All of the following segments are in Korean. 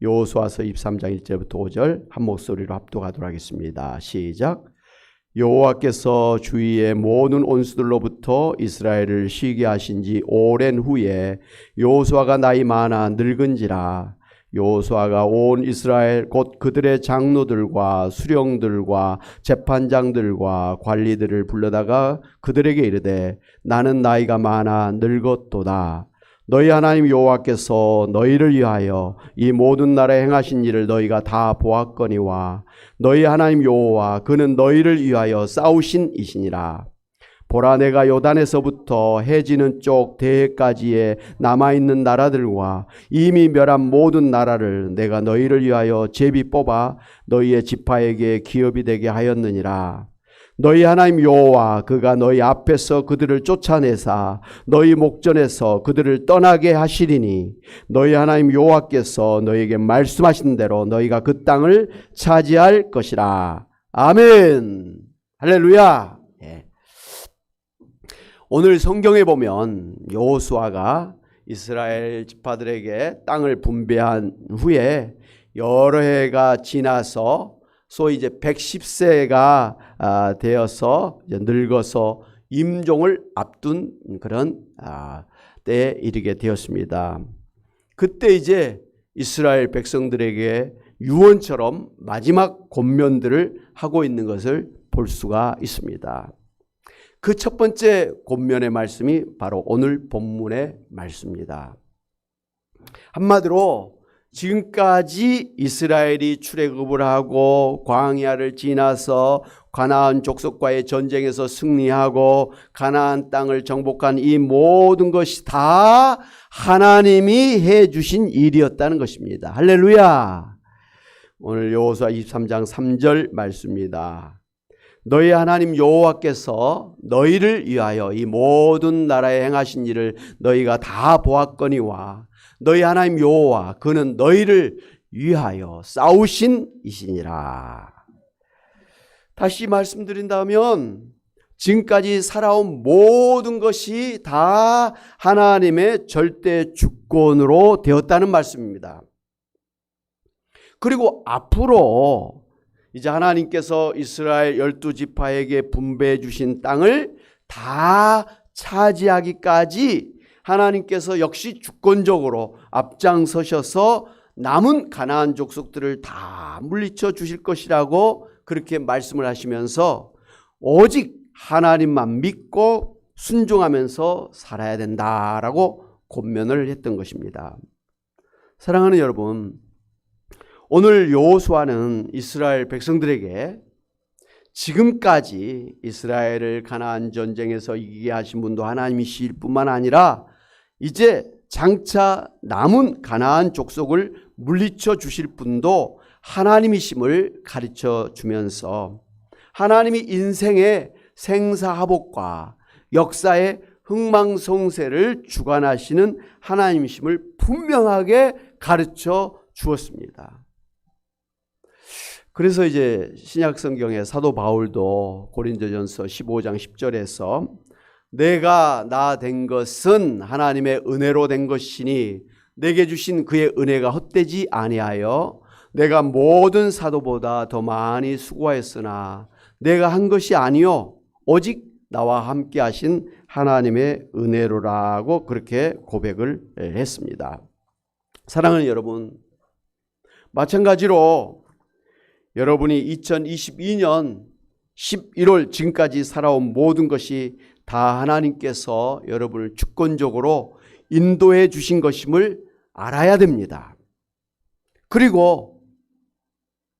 여호수아서 23장 1절부터 5절 한 목소리로 합독하도록 하겠습니다. 시작. 여호와께서 주위의 모든 원수들로부터 이스라엘을 쉬게 하신 지 오랜 후에 여호수아가 나이 많아 늙은지라. 여호수아가 온 이스라엘 곧 그들의 장로들과 수령들과 재판장들과 관리들을 불러다가 그들에게 이르되 나는 나이가 많아 늙었도다. 너희 하나님 여호와께서 너희를 위하여 이 모든 나라에 행하신 일을 너희가 다 보았거니와 너희 하나님 여호와 그는 너희를 위하여 싸우신 이시니라. 보라, 내가 요단에서부터 해지는 쪽 대해까지에 남아있는 나라들과 이미 멸한 모든 나라를 내가 너희를 위하여 제비 뽑아 너희의 지파에게 기업이 되게 하였느니라. 너희 하나님 여호와 그가 너희 앞에서 그들을 쫓아내사 너희 목전에서 그들을 떠나게 하시리니 너희 하나님 여호와께서 너희에게 말씀하신 대로 너희가 그 땅을 차지할 것이라. 아멘. 할렐루야. 오늘 성경에 보면 여호수아가 이스라엘 지파들에게 땅을 분배한 후에 여러 해가 지나서 소위 이제 110세가 되어서 이제 늙어서 임종을 앞둔 그런 때에 이르게 되었습니다. 그때 이제 이스라엘 백성들에게 유언처럼 마지막 권면들을 하고 있는 것을 볼 수가 있습니다. 그 첫 번째 권면의 말씀이 바로 오늘 본문의 말씀입니다. 한마디로 지금까지 이스라엘이 출애굽을 하고 광야를 지나서 가나안 족속과의 전쟁에서 승리하고 가나안 땅을 정복한 이 모든 것이 다 하나님이 해주신 일이었다는 것입니다. 할렐루야. 오늘 여호수아 23장 3절 말씀입니다. 너희 하나님 여호와께서 너희를 위하여 이 모든 나라에 행하신 일을 너희가 다 보았거니와 너희 하나님 여호와 그는 너희를 위하여 싸우신 이시니라. 다시 말씀드린다면 지금까지 살아온 모든 것이 다 하나님의 절대 주권으로 되었다는 말씀입니다. 그리고 앞으로 이제 하나님께서 이스라엘 12지파에게 분배해 주신 땅을 다 차지하기까지 하나님께서 역시 주권적으로 앞장서셔서 남은 가나안 족속들을 다 물리쳐 주실 것이라고 그렇게 말씀을 하시면서 오직 하나님만 믿고 순종하면서 살아야 된다라고 권면을 했던 것입니다. 사랑하는 여러분, 오늘 여호수아는 이스라엘 백성들에게 지금까지 이스라엘을 가나안 전쟁에서 이기게 하신 분도 하나님이실 뿐만 아니라 이제 장차 남은 가나안 족속을 물리쳐 주실 분도 하나님이심을 가르쳐 주면서 하나님이 인생의 생사하복과 역사의 흥망성쇠를 주관하시는 하나님이심을 분명하게 가르쳐 주었습니다. 그래서 이제 신약 성경의 사도 바울도 고린도전서 15장 10절에서 내가 나 된 것은 하나님의 은혜로 된 것이니 내게 주신 그의 은혜가 헛되지 아니하여 내가 모든 사도보다 더 많이 수고하였으나 내가 한 것이 아니요 오직 나와 함께 하신 하나님의 은혜로라고 그렇게 고백을 했습니다. 사랑하는 여러분, 마찬가지로 여러분이 2022년 11월 지금까지 살아온 모든 것이 다 하나님께서 여러분을 주권적으로 인도해 주신 것임을 알아야 됩니다. 그리고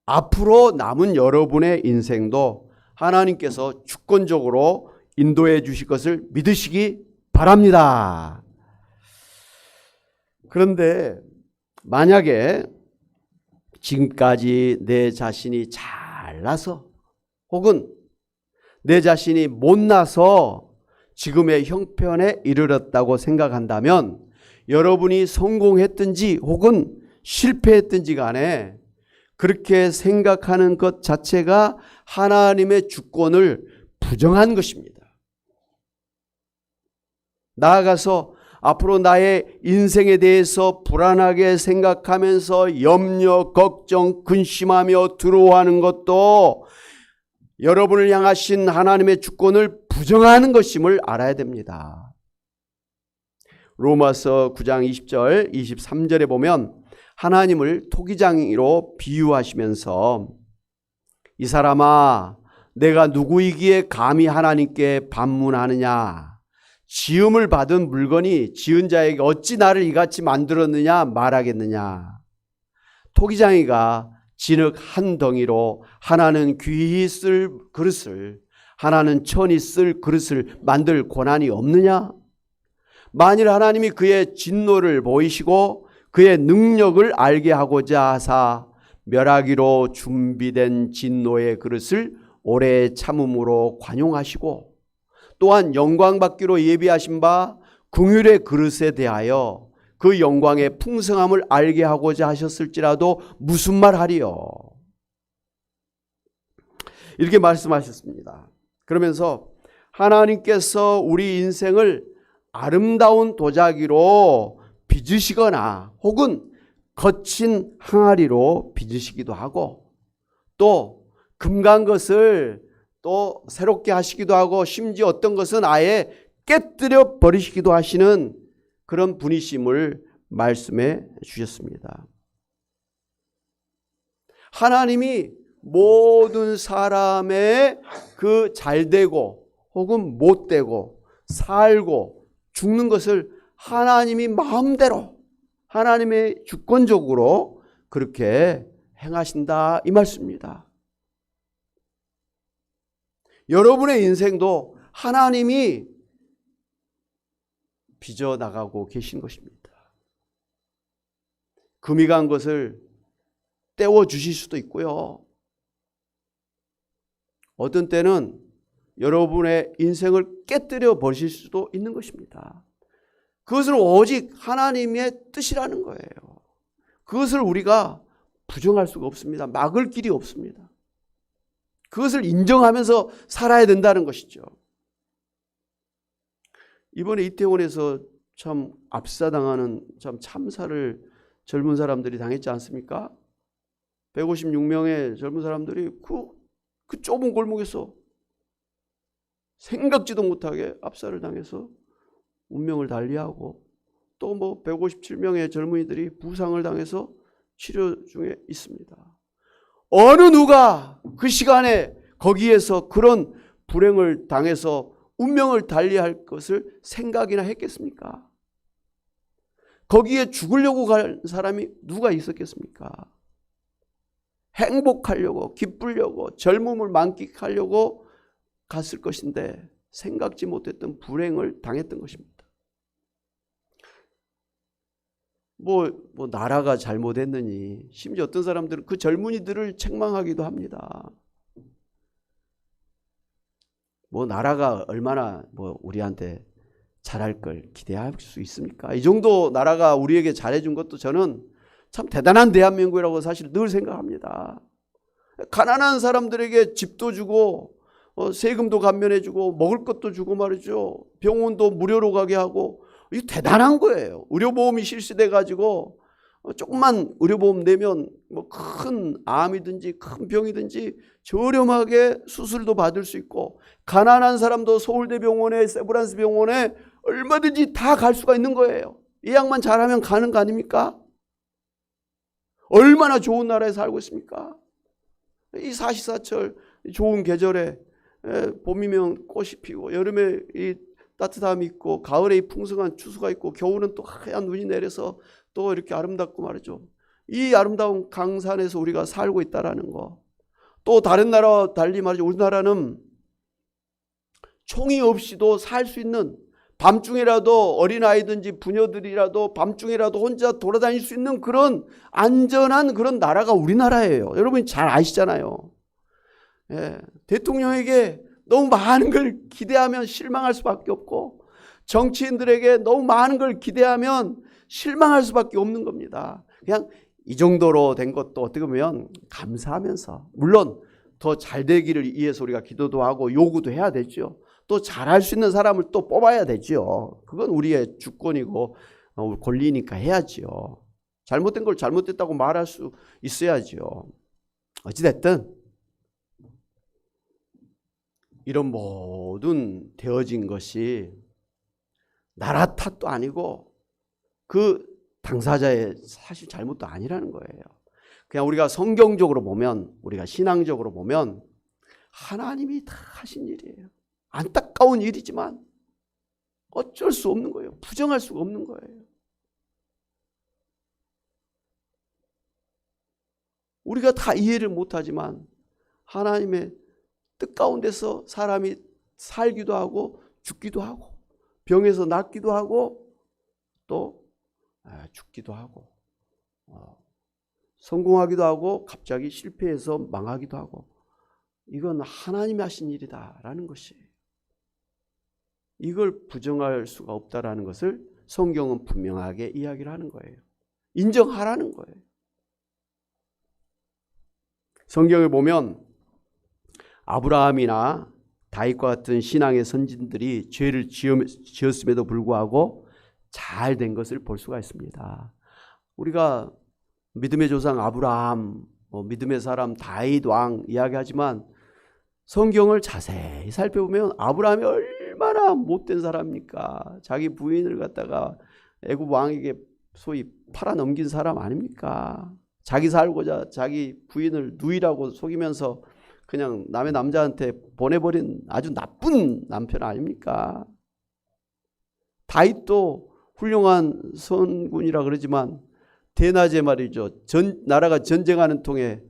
앞으로 남은 여러분의 인생도 하나님께서 주권적으로 인도해 주실 것을 믿으시기 바랍니다. 그런데 만약에 지금까지 내 자신이 잘나서 혹은 내 자신이 못나서 지금의 형편에 이르렀다고 생각한다면 여러분이 성공했든지 혹은 실패했든지 간에 그렇게 생각하는 것 자체가 하나님의 주권을 부정한 것입니다. 나아가서 앞으로 나의 인생에 대해서 불안하게 생각하면서 염려, 걱정, 근심하며 두려워하는 것도 여러분을 향하신 하나님의 주권을 부정하는 것임을 알아야 됩니다. 로마서 9장 20절, 23절에 보면 하나님을 토기장이로 비유하시면서 이 사람아 내가 누구이기에 감히 하나님께 반문하느냐, 지음을 받은 물건이 지은 자에게 어찌 나를 이같이 만들었느냐 말하겠느냐. 토기장이가 진흙 한 덩이로 하나는 귀히 쓸 그릇을, 하나는 천히 쓸 그릇을 만들 권한이 없느냐? 만일 하나님이 그의 진노를 보이시고 그의 능력을 알게 하고자 하사 멸하기로 준비된 진노의 그릇을 오래 참음으로 관용하시고 또한 영광받기로 예비하신 바 긍휼의 그릇에 대하여 그 영광의 풍성함을 알게 하고자 하셨을지라도 무슨 말 하리요? 이렇게 말씀하셨습니다. 그러면서 하나님께서 우리 인생을 아름다운 도자기로 빚으시거나 혹은 거친 항아리로 빚으시기도 하고 또 금간 것을 또 새롭게 하시기도 하고 심지어 어떤 것은 아예 깨뜨려 버리시기도 하시는 그런 분이심을 말씀해 주셨습니다. 하나님이 모든 사람의 그 잘되고 혹은 못되고 살고 죽는 것을 하나님이 마음대로 하나님의 주권적으로 그렇게 행하신다 이 말씀입니다. 여러분의 인생도 하나님이 빚어나가고 계신 것입니다. 금이 간 것을 떼어주실 수도 있고요. 어떤 때는 여러분의 인생을 깨뜨려 버리실 수도 있는 것입니다. 그것은 오직 하나님의 뜻이라는 거예요. 그것을 우리가 부정할 수가 없습니다. 막을 길이 없습니다. 그것을 인정하면서 살아야 된다는 것이죠. 이번에 이태원에서 참 압사당하는 참 참사를 젊은 사람들이 당했지 않습니까? 156명의 젊은 사람들이 그 좁은 골목에서 생각지도 못하게 압살을 당해서 운명을 달리하고 또 157명의 젊은이들이 부상을 당해서 치료 중에 있습니다. 어느 누가 그 시간에 거기에서 그런 불행을 당해서 운명을 달리할 것을 생각이나 했겠습니까? 거기에 죽으려고 갈 사람이 누가 있었겠습니까? 행복하려고, 기쁘려고, 젊음을 만끽하려고 갔을 것인데 생각지 못했던 불행을 당했던 것입니다. 나라가 잘못했느니 심지어 어떤 사람들은 그 젊은이들을 책망하기도 합니다. 나라가 얼마나 우리한테 잘할 걸 기대할 수 있습니까? 이 정도 나라가 우리에게 잘해준 것도 저는 참 대단한 대한민국이라고 사실 늘 생각합니다. 가난한 사람들에게 집도 주고 세금도 감면해주고 먹을 것도 주고 말이죠. 병원도 무료로 가게 하고 이거 대단한 거예요. 의료보험이 실시돼 가지고 조금만 의료보험 내면 큰 암이든지 큰 병이든지 저렴하게 수술도 받을 수 있고 가난한 사람도 서울대병원에 세브란스 병원에 얼마든지 다 갈 수가 있는 거예요. 예약만 잘하면 가는 거 아닙니까? 얼마나 좋은 나라에 살고 있습니까? 이 사시사철 좋은 계절에 봄이면 꽃이 피고 여름에 이 따뜻함이 있고 가을에 이 풍성한 추수가 있고 겨울은 또 하얀 눈이 내려서 또 이렇게 아름답고 말이죠. 이 아름다운 강산에서 우리가 살고 있다라는 거. 또 다른 나라와 달리 말이죠. 우리나라는 총이 없이도 살 수 있는 밤중이라도 어린아이든지 부녀들이라도 밤중이라도 혼자 돌아다닐 수 있는 그런 안전한 그런 나라가 우리나라예요. 여러분이 잘 아시잖아요. 예, 대통령에게 너무 많은 걸 기대하면 실망할 수밖에 없고 정치인들에게 너무 많은 걸 기대하면 실망할 수밖에 없는 겁니다. 그냥 이 정도로 된 것도 어떻게 보면 감사하면서 물론 더 잘 되기를 위해서 우리가 기도도 하고 요구도 해야 되죠. 또 잘할 수 있는 사람을 또 뽑아야 되죠. 그건 우리의 주권이고 권리니까 해야지요. 잘못된 걸 잘못됐다고 말할 수 있어야지요. 어찌됐든 이런 모든 되어진 것이 나라 탓도 아니고 그 당사자의 사실 잘못도 아니라는 거예요. 그냥 우리가 성경적으로 보면, 우리가 신앙적으로 보면 하나님이 다 하신 일이에요. 안타까운 일이지만 어쩔 수 없는 거예요. 부정할 수가 없는 거예요. 우리가 다 이해를 못하지만 하나님의 뜻 가운데서 사람이 살기도 하고 죽기도 하고 병에서 낫기도 하고 또 죽기도 하고 성공하기도 하고 갑자기 실패해서 망하기도 하고, 이건 하나님이 하신 일이다라는 것이에요. 이걸 부정할 수가 없다라는 것을 성경은 분명하게 이야기를 하는 거예요. 인정하라는 거예요. 성경을 보면 아브라함이나 다윗과 같은 신앙의 선진들이 죄를 지었음에도 불구하고 잘 된 것을 볼 수가 있습니다. 우리가 믿음의 조상 아브라함, 믿음의 사람 다윗 왕 이야기하지만 성경을 자세히 살펴보면 아브라함이 얼마나 못된 사람입니까? 자기 부인을 갖다가 애굽 왕에게 소위 팔아넘긴 사람 아닙니까? 자기 살고자 자기 부인을 누이라고 속이면서 그냥 남의 남자한테 보내버린 아주 나쁜 남편 아닙니까? 다윗도 훌륭한 선군이라 그러지만 대낮에 말이죠. 나라가 전쟁하는 통에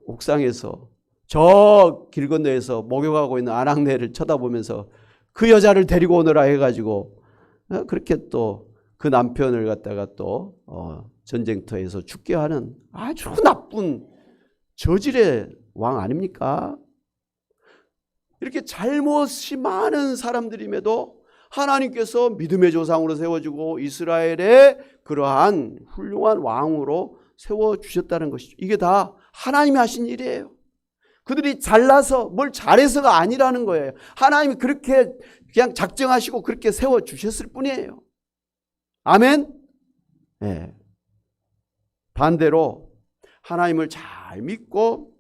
옥상에서 저 길 건너에서 목욕하고 있는 아낙네를 쳐다보면서 그 여자를 데리고 오너라 해가지고 그렇게 또 그 남편을 갖다가 또 전쟁터에서 죽게 하는 아주 나쁜 저질의 왕 아닙니까? 이렇게 잘못이 많은 사람들임에도 하나님께서 믿음의 조상으로 세워주고 이스라엘의 그러한 훌륭한 왕으로 세워주셨다는 것이죠. 이게 다 하나님이 하신 일이에요. 그들이 잘나서 뭘 잘해서가 아니라는 거예요. 하나님이 그렇게 그냥 작정하시고 그렇게 세워주셨을 뿐이에요. 아멘? 네. 반대로 하나님을 잘 믿고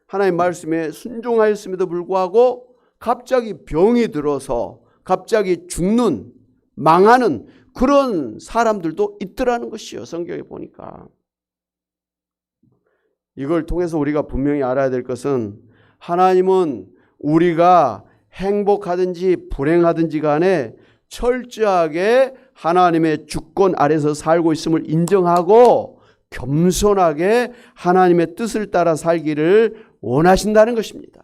하나님 말씀에 순종하였음에도 불구하고 갑자기 병이 들어서 갑자기 죽는, 망하는 그런 사람들도 있더라는 것이요. 성경에 보니까. 이걸 통해서 우리가 분명히 알아야 될 것은 하나님은 우리가 행복하든지 불행하든지 간에 철저하게 하나님의 주권 아래서 살고 있음을 인정하고 겸손하게 하나님의 뜻을 따라 살기를 원하신다는 것입니다.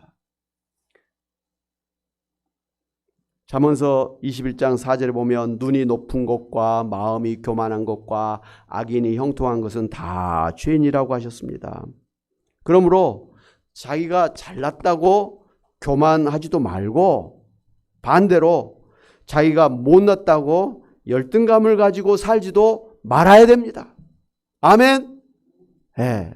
잠언서 21장 4절에 보면 눈이 높은 것과 마음이 교만한 것과 악인이 형통한 것은 다 죄인이라고 하셨습니다. 그러므로 자기가 잘났다고 교만하지도 말고 반대로 자기가 못났다고 열등감을 가지고 살지도 말아야 됩니다. 아멘? 네.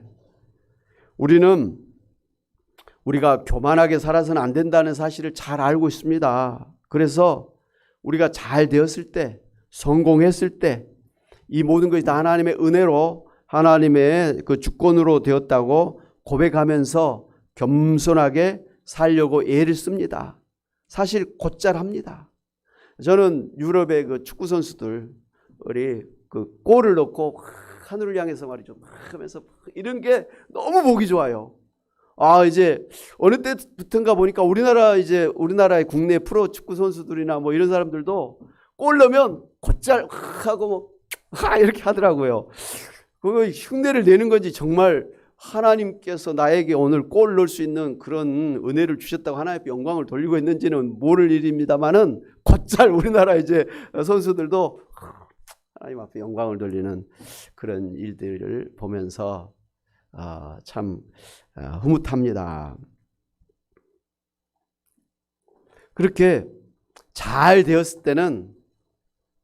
우리가 교만하게 살아서는 안 된다는 사실을 잘 알고 있습니다. 그래서 우리가 잘 되었을 때, 성공했을 때 이 모든 것이 다 하나님의 은혜로 하나님의 그 주권으로 되었다고 고백하면서 겸손하게 살려고 애를 씁니다. 사실 곧잘 합니다. 저는 유럽의 그 축구 선수들이 그 골을 넣고 하늘을 향해서 말이죠. 하면서 이런 게 너무 보기 좋아요. 이제 어느 때부터인가 보니까 우리나라의 국내 프로 축구 선수들이나 뭐 이런 사람들도 골 넣으면 곧잘 하고 뭐 이렇게 하더라고요. 그 흉내를 내는 건지 정말 하나님께서 나에게 오늘 골 넣을 수 있는 그런 은혜를 주셨다고 하나님께 영광을 돌리고 있는지는 모를 일입니다만은 곧잘 우리나라 이제 선수들도 하나님 앞에 영광을 돌리는 그런 일들을 보면서 참 흐뭇합니다. 그렇게 잘 되었을 때는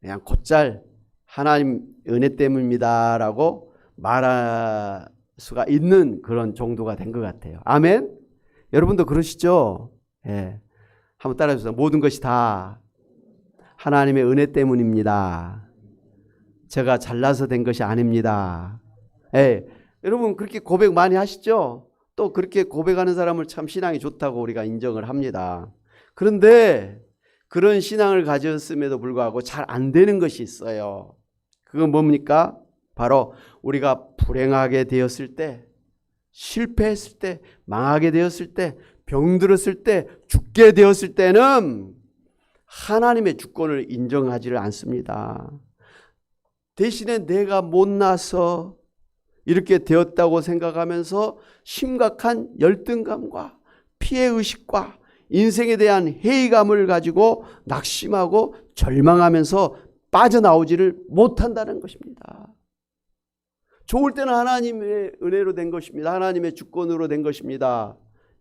그냥 곧잘 하나님 은혜 때문입니다라고 말할 수가 있는 그런 정도가 된 것 같아요. 아멘? 여러분도 그러시죠? 예. 한번 따라해주세요. 모든 것이 다 하나님의 은혜 때문입니다. 제가 잘나서 된 것이 아닙니다. 예, 여러분 그렇게 고백 많이 하시죠? 또 그렇게 고백하는 사람을 참 신앙이 좋다고 우리가 인정을 합니다. 그런데 그런 신앙을 가졌음에도 불구하고 잘 안 되는 것이 있어요. 그건 뭡니까? 바로 우리가 불행하게 되었을 때, 실패했을 때, 망하게 되었을 때, 병들었을 때, 죽게 되었을 때는 하나님의 주권을 인정하지를 않습니다. 대신에 내가 못나서 이렇게 되었다고 생각하면서 심각한 열등감과 피해의식과 인생에 대한 회의감을 가지고 낙심하고 절망하면서 빠져나오지를 못한다는 것입니다. 좋을 때는 하나님의 은혜로 된 것입니다. 하나님의 주권으로 된 것입니다.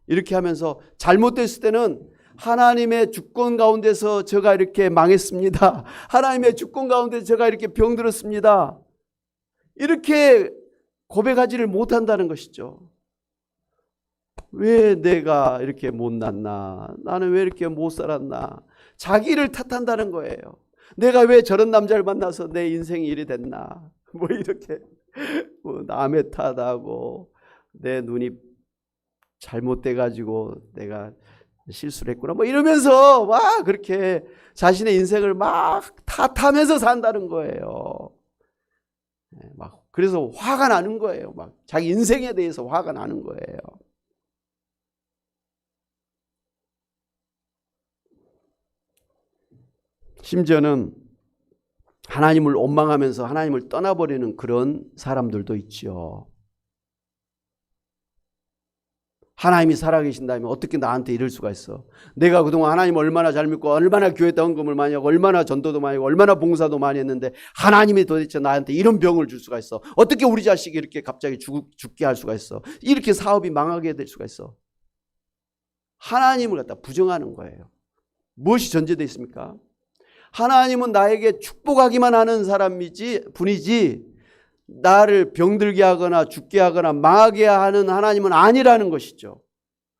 이렇게 하면서 잘못됐을 때는 하나님의 주권 가운데서 제가 이렇게 망했습니다. 하나님의 주권 가운데서 제가 이렇게 병들었습니다. 이렇게 고백하지를 못한다는 것이죠. 왜 내가 이렇게 못났나? 나는 왜 이렇게 못 살았나? 자기를 탓한다는 거예요. 내가 왜 저런 남자를 만나서 내 인생이 이리 됐나? 뭐 이렇게 남의 탓하고 내 눈이 잘못돼가지고 내가 실수를 했구나 뭐 이러면서 막 그렇게 자신의 인생을 막 탓하면서 산다는 거예요. 막 그래서 화가 나는 거예요. 막 자기 인생에 대해서 화가 나는 거예요. 심지어는 하나님을 원망하면서 하나님을 떠나버리는 그런 사람들도 있죠. 하나님이 살아계신다면 어떻게 나한테 이럴 수가 있어? 내가 그동안 하나님을 얼마나 잘 믿고 얼마나 교회에다 헌금을 많이 하고 얼마나 전도도 많이 하고 얼마나 봉사도 많이 했는데 하나님이 도대체 나한테 이런 병을 줄 수가 있어? 어떻게 우리 자식이 이렇게 갑자기 죽게 할 수가 있어? 이렇게 사업이 망하게 될 수가 있어? 하나님을 갖다 부정하는 거예요. 무엇이 전제되어 있습니까? 하나님은 나에게 축복하기만 하는 분이지 나를 병들게 하거나 죽게 하거나 망하게 하는 하나님은 아니라는 것이죠.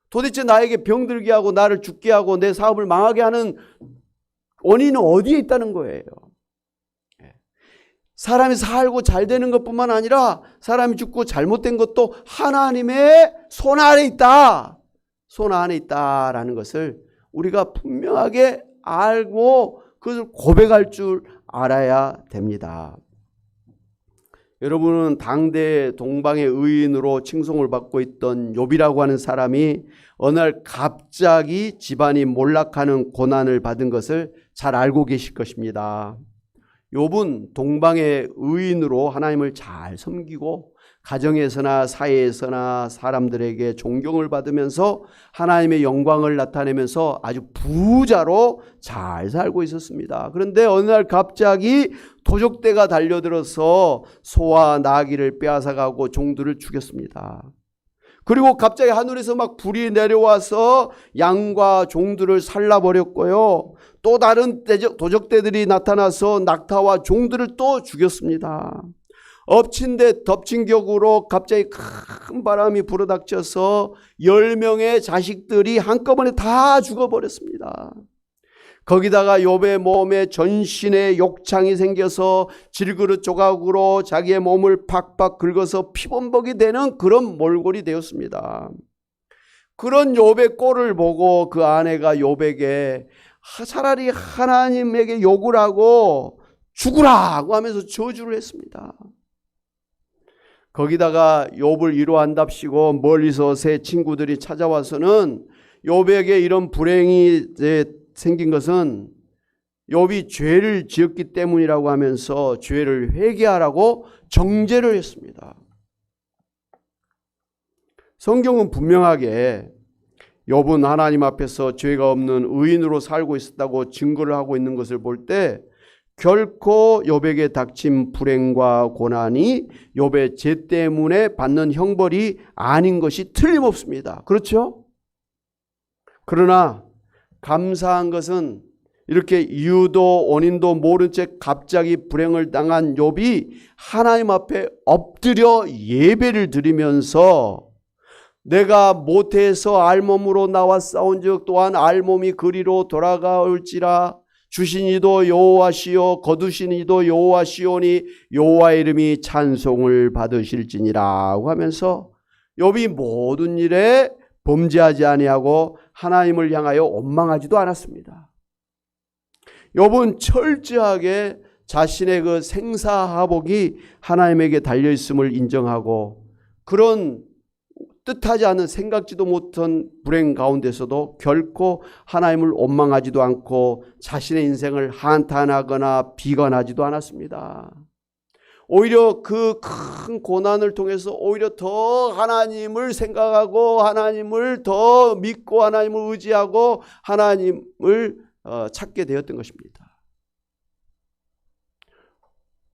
도대체 나에게 병들게 하고 나를 죽게 하고 내 사업을 망하게 하는 원인은 어디에 있다는 거예요. 사람이 살고 잘 되는 것뿐만 아니라 사람이 죽고 잘못된 것도 하나님의 손 아래 있다. 손 안에 있다라는 것을 우리가 분명하게 알고 그것을 고백할 줄 알아야 됩니다. 여러분은 당대 동방의 의인으로 칭송을 받고 있던 욥이라고 하는 사람이 어느 날 갑자기 집안이 몰락하는 고난을 받은 것을 잘 알고 계실 것입니다. 욥은 동방의 의인으로 하나님을 잘 섬기고 가정에서나 사회에서나 사람들에게 존경을 받으면서 하나님의 영광을 나타내면서 아주 부자로 잘 살고 있었습니다. 그런데 어느 날 갑자기 도적대가 달려들어서 소와 나귀를 빼앗아가고 종들을 죽였습니다. 그리고 갑자기 하늘에서 막 불이 내려와서 양과 종들을 살라버렸고요. 또 다른 도적대들이 나타나서 낙타와 종들을 또 죽였습니다. 엎친 데 덮친 격으로 갑자기 큰 바람이 불어닥쳐서 10명의 자식들이 한꺼번에 다 죽어버렸습니다. 거기다가 욥의 몸에 전신에 욕창이 생겨서 질그릇 조각으로 자기의 몸을 팍팍 긁어서 피범벅이 되는 그런 몰골이 되었습니다. 그런 욥의 꼴을 보고 그 아내가 욥에게 차라리 하나님에게 욕을 하고 죽으라고 하면서 저주를 했습니다. 거기다가 욥을 위로한답시고 멀리서 새 친구들이 찾아와서는 욥에게 이런 불행이 생긴 것은 욥이 죄를 지었기 때문이라고 하면서 죄를 회개하라고 정죄를 했습니다. 성경은 분명하게 욥은 하나님 앞에서 죄가 없는 의인으로 살고 있었다고 증거를 하고 있는 것을 볼 때 결코 욥에게 닥친 불행과 고난이 욥의 죄 때문에 받는 형벌이 아닌 것이 틀림없습니다. 그렇죠? 그러나 감사한 것은 이렇게 이유도 원인도 모른 채 갑자기 불행을 당한 욥이 하나님 앞에 엎드려 예배를 드리면서 내가 모태에서 알몸으로 나와 싸운즉 또한 알몸이 그리로 돌아가올지라. 주신 이도 여호와시요 거두신 이도 여호와시오니 여호와의 이름이 찬송을 받으실지니라고 하면서 욥이 모든 일에 범죄하지 아니하고 하나님을 향하여 원망하지도 않았습니다. 욥은 철저하게 자신의 그 생사하복이 하나님에게 달려있음을 인정하고 그런 뜻하지 않은 생각지도 못한 불행 가운데서도 결코 하나님을 원망하지도 않고 자신의 인생을 한탄하거나 비관하지도 않았습니다. 오히려 그 큰 고난을 통해서 오히려 더 하나님을 생각하고 하나님을 더 믿고 하나님을 의지하고 하나님을 찾게 되었던 것입니다.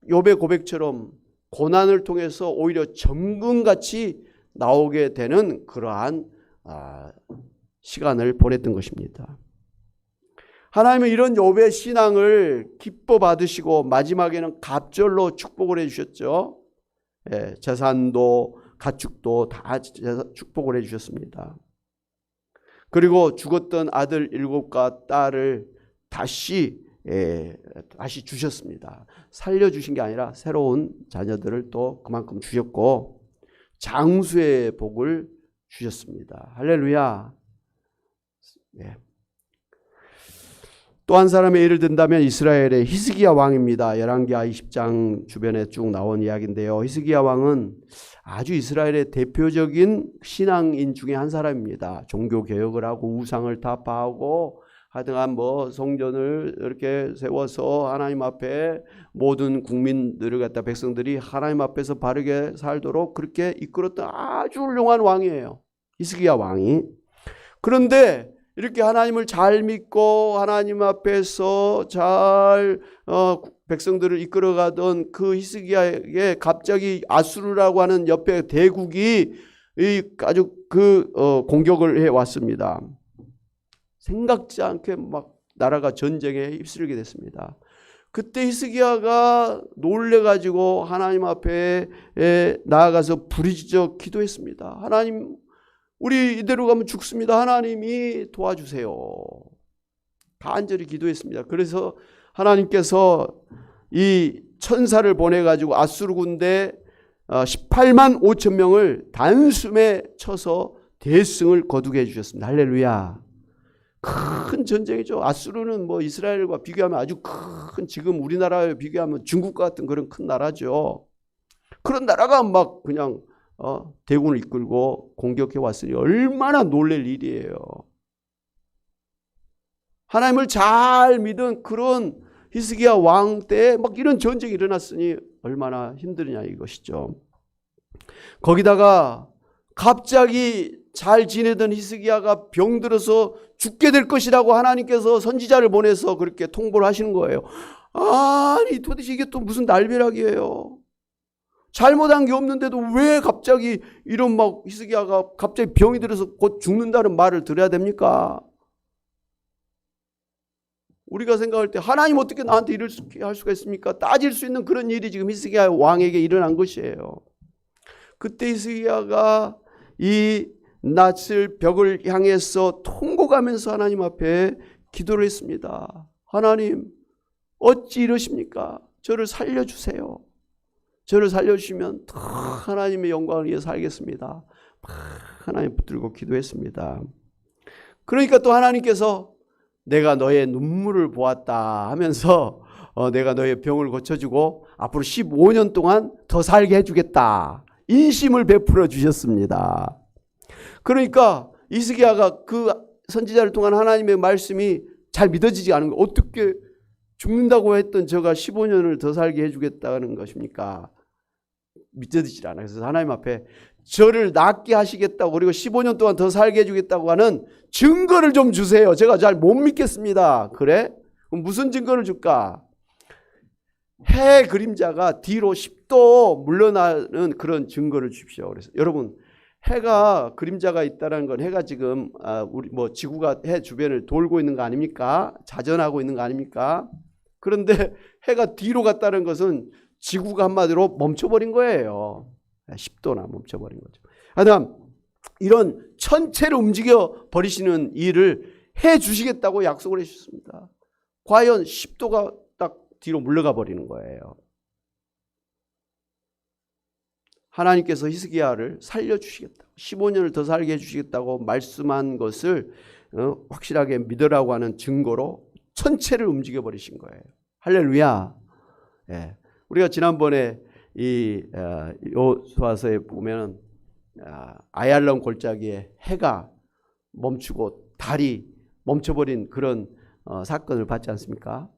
욥의 고백처럼 고난을 통해서 오히려 정금같이 나오게 되는 그러한 시간을 보냈던 것입니다. 하나님은 이런 욥의 신앙을 기뻐 받으시고 마지막에는 갑절로 축복을 해주셨죠. 재산도 가축도 다 축복을 해주셨습니다. 그리고 죽었던 아들 7과 딸을 다시 주셨습니다. 살려주신 게 아니라 새로운 자녀들을 또 그만큼 주셨고 장수의 복을 주셨습니다. 할렐루야. 또 한 사람의 예를 든다면 이스라엘의 히스기야 왕입니다. 열왕기하 20장 주변에 쭉 나온 이야기인데요. 히스기야 왕은 아주 이스라엘의 대표적인 신앙인 중에 한 사람입니다. 종교개혁을 하고 우상을 타파하고 하여간 성전을 이렇게 세워서 하나님 앞에 모든 국민들을 갖다 백성들이 하나님 앞에서 바르게 살도록 그렇게 이끌었던 아주 훌륭한 왕이에요. 히스기야 왕이. 그런데 이렇게 하나님을 잘 믿고 하나님 앞에서 잘 백성들을 이끌어가던 그 히스기야에게 갑자기 아수르라고 하는 옆에 대국이 아주 공격을 해왔습니다. 생각지 않게 막 나라가 전쟁에 휩쓸리게 됐습니다. 그때 히스기야가 놀래가지고 하나님 앞에 나아가서 부르짖어 기도했습니다. 하나님, 우리 이대로 가면 죽습니다. 하나님이 도와주세요. 간절히 기도했습니다. 그래서 하나님께서 이 천사를 보내가지고 아수르 군대 18만 5천 명을 단숨에 쳐서 대승을 거두게 해주셨습니다. 할렐루야. 큰 전쟁이죠. 아수르는 이스라엘과 비교하면 아주 큰, 지금 우리나라에 비교하면 중국과 같은 그런 큰 나라죠. 그런 나라가 막 그냥 대군을 이끌고 공격해 왔으니 얼마나 놀랄 일이에요. 하나님을 잘 믿은 그런 히스기야 왕 때에 막 이런 전쟁이 일어났으니 얼마나 힘드냐 이것이죠. 거기다가 갑자기 잘 지내던 히스기야가 병들어서 죽게 될 것이라고 하나님께서 선지자를 보내서 그렇게 통보를 하시는 거예요. 아니 도대체 이게 또 무슨 날벼락이에요. 잘못한 게 없는데도 왜 갑자기 이런 히스기야가 갑자기 병이 들어서 곧 죽는다는 말을 들어야 됩니까? 우리가 생각할 때 하나님 어떻게 나한테 이렇게 할 수가 있습니까? 따질 수 있는 그런 일이 지금 히스기야 왕에게 일어난 것이에요. 그때 히스기야가 이 낯을 벽을 향해서 통곡하면서 하나님 앞에 기도를 했습니다. 하나님 어찌 이러십니까? 저를 살려주세요. 저를 살려주시면 더 하나님의 영광을 위해 살겠습니다. 하나님 붙들고 기도했습니다. 그러니까 또 하나님께서 내가 너의 눈물을 보았다 하면서 내가 너의 병을 고쳐주고 앞으로 15년 동안 더 살게 해주겠다. 인심을 베풀어 주셨습니다. 그러니까 히스기야가 그 선지자를 통한 하나님의 말씀이 잘 믿어지지 않은 거. 어떻게 죽는다고 했던 저가 15년을 더 살게 해주겠다는 것입니까? 믿어지질 않아요. 그래서 하나님 앞에 저를 낫게 하시겠다고 그리고 15년 동안 더 살게 해주겠다고 하는 증거를 좀 주세요. 제가 잘 못 믿겠습니다. 그래? 그럼 무슨 증거를 줄까? 해 그림자가 뒤로 10도 물러나는 그런 증거를 주십시오. 그래서 여러분 해가 그림자가 있다는 건 해가 지금 우리 지구가 해 주변을 돌고 있는 거 아닙니까? 자전하고 있는 거 아닙니까? 그런데 해가 뒤로 갔다는 것은 지구가 한마디로 멈춰버린 거예요. 10도나 멈춰버린 거죠. 하여튼 이런 천체를 움직여 버리시는 일을 해 주시겠다고 약속을 해 주셨습니다. 과연 10도가 딱 뒤로 물러가 버리는 거예요. 하나님께서 히스기야를 살려주시겠다, 15년을 더 살게 해주시겠다고 말씀한 것을 확실하게 믿으라고 하는 증거로 천체를 움직여 버리신 거예요. 할렐루야. 예. 우리가 지난번에 이 여호수아서에 보면 아얄론 골짜기에 해가 멈추고 달이 멈춰버린 그런 사건을 봤지 않습니까?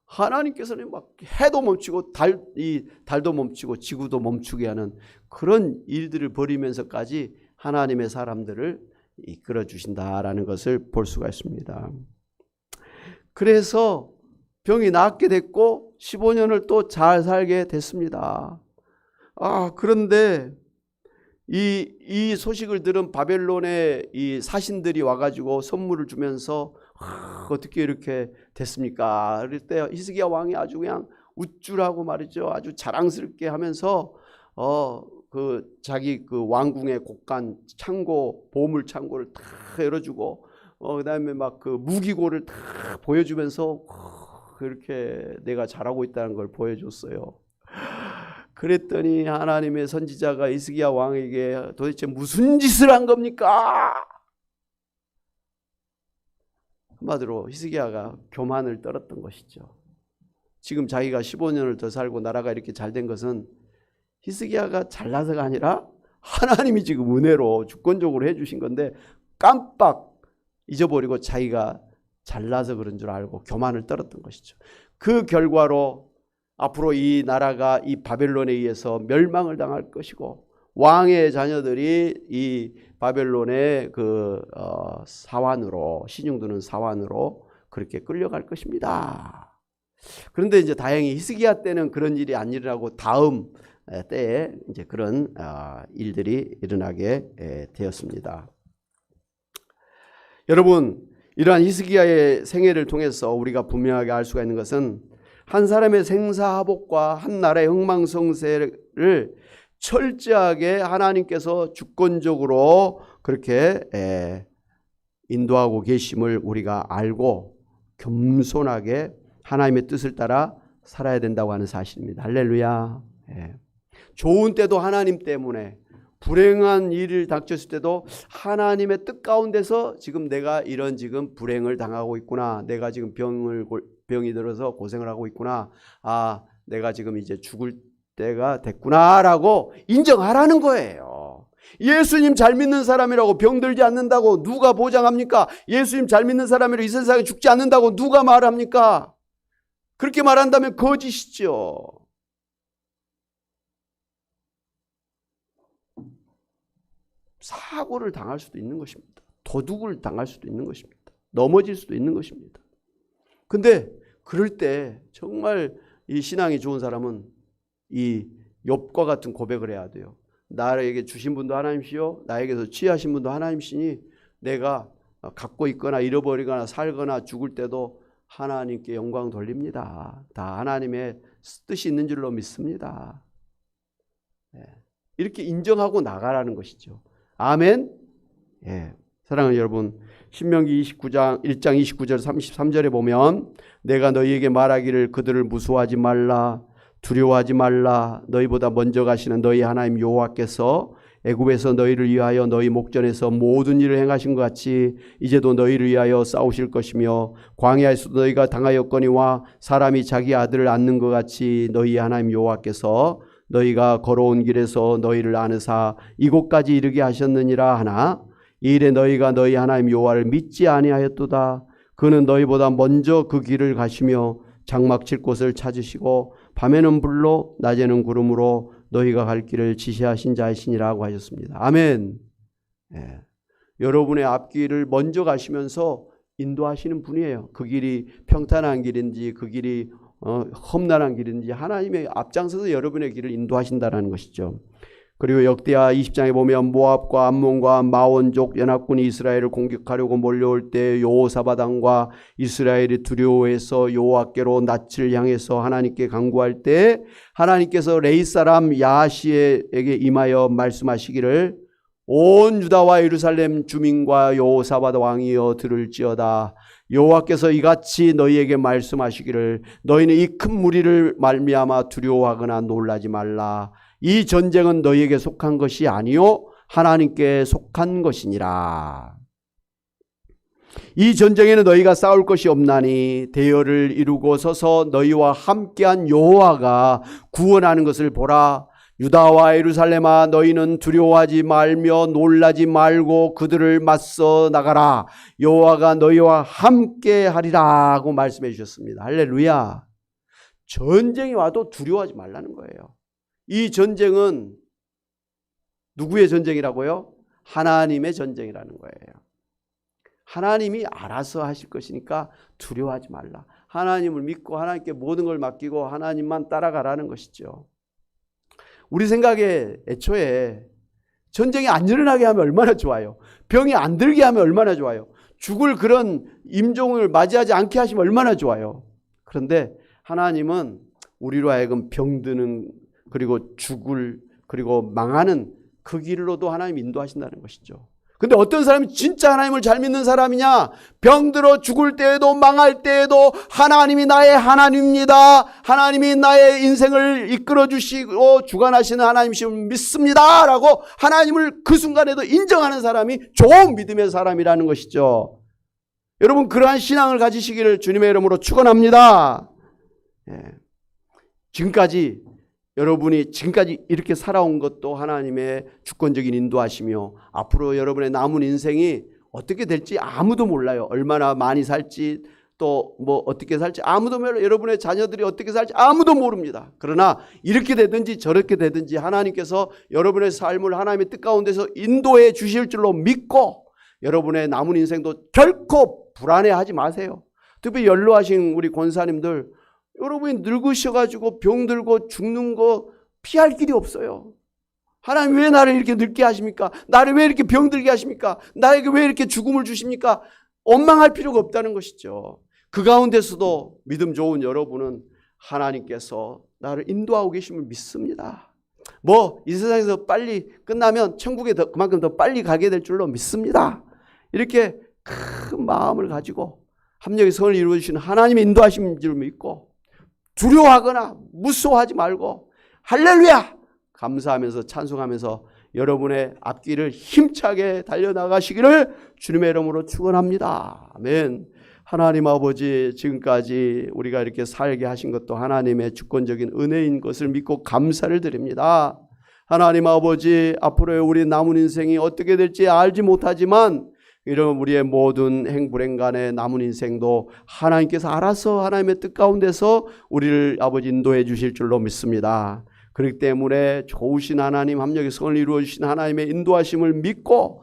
하나님께서는 막 해도 멈추고 달도 멈추고 지구도 멈추게 하는 그런 일들을 벌이면서까지 하나님의 사람들을 이끌어 주신다라는 것을 볼 수가 있습니다. 그래서 병이 낫게 됐고 15년을 또 잘 살게 됐습니다. 그런데 이 소식을 들은 바벨론의 이 사신들이 와가지고 선물을 주면서 어떻게 이렇게 됐습니까? 그럴 때 히스기야 왕이 아주 그냥 우쭐하고 말이죠, 아주 자랑스럽게 하면서 자기 그 왕궁의 곳간 창고, 보물 창고를 다 열어주고 그다음에 막 그 무기고를 다 보여주면서 그렇게 내가 잘하고 있다는 걸 보여줬어요. 그랬더니 하나님의 선지자가 히스기야 왕에게 도대체 무슨 짓을 한 겁니까? 한마디로 히스기야가 교만을 떨었던 것이죠. 지금 자기가 15년을 더 살고 나라가 이렇게 잘 된 것은 히스기야가 잘나서가 아니라 하나님이 지금 은혜로 주권적으로 해주신 건데 깜빡 잊어버리고 자기가 잘나서 그런 줄 알고 교만을 떨었던 것이죠. 그 결과로 앞으로 이 나라가 이 바벨론에 의해서 멸망을 당할 것이고 왕의 자녀들이 이 바벨론의 그 사환으로, 신용도는 사환으로 그렇게 끌려갈 것입니다. 그런데 이제 다행히 히스기야 때는 그런 일이 안 일어나고 다음 때에 이제 그런 일들이 일어나게 되었습니다. 여러분, 이러한 히스기야의 생애를 통해서 우리가 분명하게 알 수가 있는 것은 한 사람의 생사하복과 한 나라의 흥망성쇠를 철저하게 하나님께서 주권적으로 그렇게 인도하고 계심을 우리가 알고 겸손하게 하나님의 뜻을 따라 살아야 된다고 하는 사실입니다. 할렐루야. 좋은 때도 하나님 때문에, 불행한 일을 닥쳤을 때도 하나님의 뜻 가운데서 지금 내가 이런 지금 불행을 당하고 있구나, 내가 지금 병이 들어서 고생을 하고 있구나, 내가 지금 이제 죽을 때가 됐구나라고 인정하라는 거예요. 예수님 잘 믿는 사람이라고 병들지 않는다고 누가 보장합니까? 예수님 잘 믿는 사람이라고 이 세상에 죽지 않는다고 누가 말합니까? 그렇게 말한다면 거짓이죠. 사고를 당할 수도 있는 것입니다. 도둑을 당할 수도 있는 것입니다. 넘어질 수도 있는 것입니다. 근데 그럴 때 정말 이 신앙이 좋은 사람은 이 욥과 같은 고백을 해야 돼요. 나에게 주신 분도 하나님이시요 나에게서 취하신 분도 하나님이시니 내가 갖고 있거나 잃어버리거나 살거나 죽을 때도 하나님께 영광 돌립니다. 다 하나님의 뜻이 있는 줄로 믿습니다. 이렇게 인정하고 나가라는 것이죠. 아멘. 사랑하는 여러분, 신명기 1장 29절 33절에 보면 내가 너희에게 말하기를 그들을 무서워하지 말라, 두려워하지 말라. 너희보다 먼저 가시는 너희 하나님 여호와께서 애굽에서 너희를 위하여 너희 목전에서 모든 일을 행하신 것 같이 이제도 너희를 위하여 싸우실 것이며 광야에서도 너희가 당하였거니와 사람이 자기 아들을 안는 것 같이 너희 하나님 여호와께서 너희가 걸어온 길에서 너희를 안으사 이곳까지 이르게 하셨느니라 하나 이 일에 너희가 너희 하나님 여호와를 믿지 아니하였도다. 그는 너희보다 먼저 그 길을 가시며 장막 칠 곳을 찾으시고 밤에는 불로 낮에는 구름으로 너희가 갈 길을 지시하신 자이시니라고 하셨습니다. 아멘. 여러분의 앞길을 먼저 가시면서 인도하시는 분이에요. 그 길이 평탄한 길인지 그 길이 험난한 길인지 하나님의 앞장서서 여러분의 길을 인도하신다는 것이죠. 그리고 역대하 20장에 보면 모압과 암몬과 마원족 연합군이 이스라엘을 공격하려고 몰려올 때 여호사밧 왕과 이스라엘이 두려워해서 여호와께로 낯을 향해서 하나님께 간구할 때 하나님께서 레이 사람 야하시에게 임하여 말씀하시기를 온 유다와 예루살렘 주민과 여호사밧 왕이여 들을지어다. 여호와께서 이같이 너희에게 말씀하시기를 너희는 이 큰 무리를 말미암아 두려워하거나 놀라지 말라. 이 전쟁은 너희에게 속한 것이 아니요 하나님께 속한 것이니라. 이 전쟁에는 너희가 싸울 것이 없나니 대열을 이루고 서서 너희와 함께한 여호와가 구원하는 것을 보라. 유다와 예루살렘아 너희는 두려워하지 말며 놀라지 말고 그들을 맞서 나가라. 여호와가 너희와 함께하리라고 말씀해 주셨습니다. 할렐루야. 전쟁이 와도 두려워하지 말라는 거예요. 이 전쟁은 누구의 전쟁이라고요? 하나님의 전쟁이라는 거예요. 하나님이 알아서 하실 것이니까 두려워하지 말라. 하나님을 믿고 하나님께 모든 걸 맡기고 하나님만 따라가라는 것이죠. 우리 생각에 애초에 전쟁이 안 일어나게 하면 얼마나 좋아요. 병이 안 들게 하면 얼마나 좋아요. 죽을 그런 임종을 맞이하지 않게 하시면 얼마나 좋아요. 그런데 하나님은 우리로 하여금 병드는 그리고 죽을 그리고 망하는 그 길로도 하나님 인도하신다는 것이죠. 근데 어떤 사람이 진짜 하나님을 잘 믿는 사람이냐? 병들어 죽을 때에도 망할 때에도 하나님이 나의 하나님입니다. 하나님이 나의 인생을 이끌어 주시고 주관하시는 하나님이심을 믿습니다. 라고 하나님을 그 순간에도 인정하는 사람이 좋은 믿음의 사람이라는 것이죠. 여러분 그러한 신앙을 가지시기를 주님의 이름으로 축원합니다. 지금까지 여러분이 지금까지 이렇게 살아온 것도 하나님의 주권적인 인도하시며 앞으로 여러분의 남은 인생이 어떻게 될지 아무도 몰라요. 얼마나 많이 살지 또 뭐 어떻게 살지 아무도 몰라요. 여러분의 자녀들이 어떻게 살지 아무도 모릅니다. 그러나 이렇게 되든지 저렇게 되든지 하나님께서 여러분의 삶을 하나님의 뜻 가운데서 인도해 주실 줄로 믿고 여러분의 남은 인생도 결코 불안해하지 마세요. 특히 연로하신 우리 권사님들 여러분이 늙으셔가지고 병들고 죽는 거 피할 길이 없어요. 하나님 왜 나를 이렇게 늙게 하십니까? 나를 왜 이렇게 병들게 하십니까? 나에게 왜 이렇게 죽음을 주십니까? 원망할 필요가 없다는 것이죠. 그 가운데서도 믿음 좋은 여러분은 하나님께서 나를 인도하고 계심을 믿습니다. 뭐 이 세상에서 빨리 끝나면 천국에 그만큼 더 빨리 가게 될 줄로 믿습니다. 이렇게 큰 마음을 가지고 합력의 선을 이루어주시는 하나님의 인도하심인 줄 믿고 두려워하거나 무서워하지 말고 할렐루야 감사하면서 찬송하면서 여러분의 앞길을 힘차게 달려나가시기를 주님의 이름으로 축원합니다. 아멘. 하나님 아버지 지금까지 우리가 이렇게 살게 하신 것도 하나님의 주권적인 은혜인 것을 믿고 감사를 드립니다. 하나님 아버지 앞으로의 우리 남은 인생이 어떻게 될지 알지 못하지만 이런 우리의 모든 행불행간의 남은 인생도 하나님께서 알아서 하나님의 뜻 가운데서 우리를 아버지 인도해 주실 줄로 믿습니다. 그렇기 때문에 좋으신 하나님 합력의 성을 이루어 주신 하나님의 인도하심을 믿고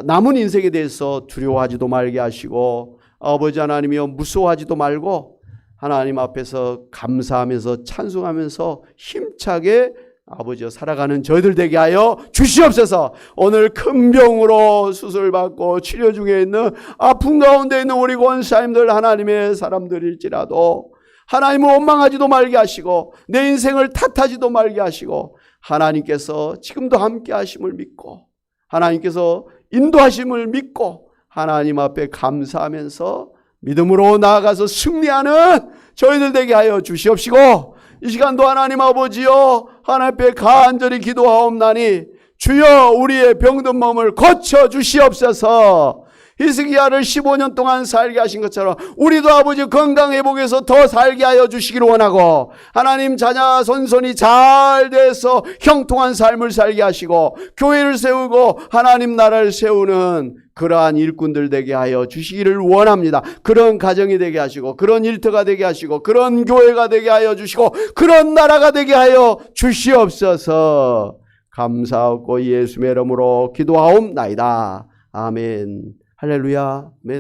남은 인생에 대해서 두려워하지도 말게 하시고 아버지 하나님이여 무서워하지도 말고 하나님 앞에서 감사하면서 찬송하면서 힘차게 아버지여 살아가는 저희들 되게 하여 주시옵소서. 오늘 큰 병으로 수술받고 치료 중에 있는 아픈 가운데 있는 우리 권사님들 하나님의 사람들일지라도 하나님을 원망하지도 말게 하시고 내 인생을 탓하지도 말게 하시고 하나님께서 지금도 함께 하심을 믿고 하나님께서 인도하심을 믿고 하나님 앞에 감사하면서 믿음으로 나아가서 승리하는 저희들 되게 하여 주시옵시고 이 시간도 하나님 아버지여 하나님 앞에 간절히 기도하옵나니 주여 우리의 병든 몸을 고쳐 주시옵소서. 히스기야를 15년 동안 살게 하신 것처럼 우리도 아버지 건강 회복해서 더 살게 하여 주시기를 원하고 하나님 자녀 손손이 잘 돼서 형통한 삶을 살게 하시고 교회를 세우고 하나님 나라를 세우는 그러한 일꾼들 되게 하여 주시기를 원합니다. 그런 가정이 되게 하시고 그런 일터가 되게 하시고 그런 교회가 되게 하여 주시고 그런 나라가 되게 하여 주시옵소서. 감사하고 예수의 이름으로 기도하옵나이다. 아멘. 할렐루야. 아멘.